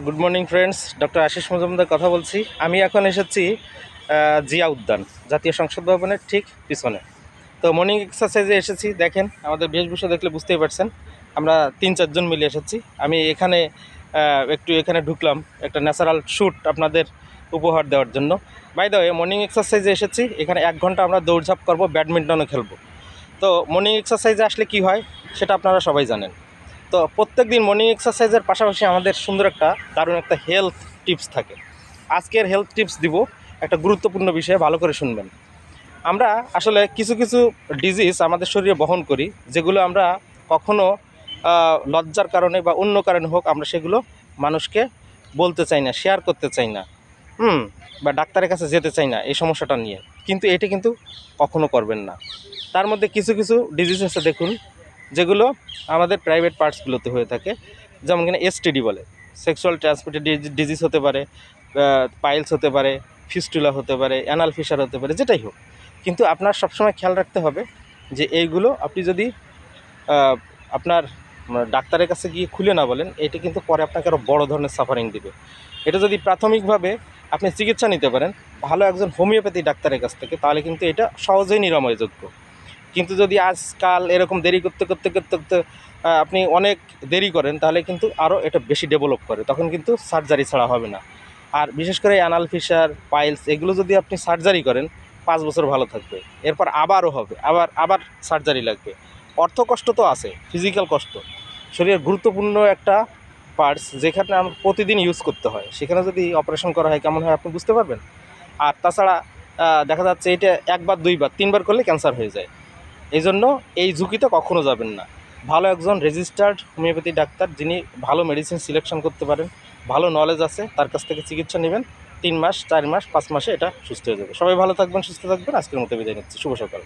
Good morning friends, doctor Ashis Majumdar কথা বলছি। আমি এখন এসেছি জিয়া উদ্যান, জাতীয় সংসদ ভবনের ঠিক পিছনে। তো মর্নিং এক্সারসাইজে এসেছি। দেখেন আমাদের বেশভূষা দেখলে বুঝতেই পারছেন, আমরা 3-4 জন মিলে এসেছি। আমি এখানে এখানে ঢুকলাম একটা ন্যাচারাল শ্যুট আপনাদের উপহার দেওয়ার জন্য। বাই দ্য ওয়ে, মর্নিং এক্সারসাইজে এসেছি, এখানে 1 ঘন্টা আমরা দৌড়ঝাঁপ করবো, ব্যাডমিন্টনও খেলবো। তো মর্নিং এক্সারসাইজে আসলে কি হয় সেটা আপনারা সবাই জানেন। তো প্রত্যেক দিন মর্নিং এক্সারসাইজের পাশাপাশি আমাদের সুন্দর একটা দারুণ একটা হেলথ টিপস থাকে। আজকের হেলথ টিপস দিব একটা গুরুত্বপূর্ণ বিষয়ে, ভালো করে শুনবেন। আমরা আসলে কিছু কিছু ডিজিজ আমাদের শরীরে বহন করি, যেগুলো আমরা কখনো লজ্জার কারণে বা অন্য কারণে হোক আমরা সেগুলো মানুষকে বলতে চাই না, শেয়ার করতে চাই না, বা ডাক্তারের কাছে যেতে চাই না এই সমস্যাটা নিয়ে। কিন্তু এটি কিন্তু কখনো করবেন না। তার মধ্যে কিছু কিছু ডিজিজ আছে দেখুন, যেগুলো আমাদের প্রাইভেট পার্টসগুলোতে হয়ে থাকে। যেমন কিনা এসটিডি বলে, সেক্সুয়াল ট্রান্সমিটেড ডিজিজ হতে পারে, পাইলস হতে পারে, ফিস্টুলা হতে পারে, অ্যানাল ফিশার হতে পারে, যেটাই হোক। কিন্তু আপনার সবসময় খেয়াল রাখতে হবে যে এইগুলো আপনি যদি আপনার ডাক্তারের কাছে গিয়ে খুলে না বলেন, এটি কিন্তু পরে আপনাকে আরও বড় ধরনের সাফারিং দিবে। এটা যদি প্রাথমিকভাবে আপনি চিকিৎসা নিতে পারেন ভালো একজন হোমিওপ্যাথি ডাক্তারের কাছ থেকে, তাহলে কিন্তু এটা সহজেই নিরাময়যোগ্য। কিন্তু যদি আজকাল এরকম দেরি করতে করতে করতে করতে আপনি অনেক দেরি করেন, তাহলে কিন্তু আরও এটা বেশি ডেভেলপ করে, তখন কিন্তু সার্জারি ছাড়া হবে না। আর বিশেষ করে অ্যানাল ফিশার, পাইলস, এগুলো যদি আপনি সার্জারি করেন 5 বছর ভালো থাকবে, এরপর আবারও হবে, আবার সার্জারি লাগবে। অর্থ কষ্ট তো আছে, ফিজিক্যাল কষ্ট, শরীরের গুরুত্বপূর্ণ একটা পার্টস যেখানে আমরা প্রতিদিন ইউজ করতে হয়, সেখানে যদি অপারেশন করা হয় কেমন হয় আপনি বুঝতে পারবেন। আর তাছাড়া দেখা যাচ্ছে এটা 1 বার 2 বার 3 বার করলে ক্যান্সার হয়ে যায়। এই জন্য এই ঝুঁকিতে কখনও যাবেন না। ভালো একজন রেজিস্টার্ড হোমিওপ্যাথি ডাক্তার, যিনি ভালো মেডিসিন সিলেকশন করতে পারেন, ভালো নলেজ আছে, তার কাছ থেকে চিকিৎসা নেবেন। 3 মাস, 4 মাস, 5 মাসে এটা সুস্থ হয়ে যাবে। সবাই ভালো থাকবেন, সুস্থ থাকবেন। আজকের মতো বিদায় নিচ্ছি। শুভ সকাল।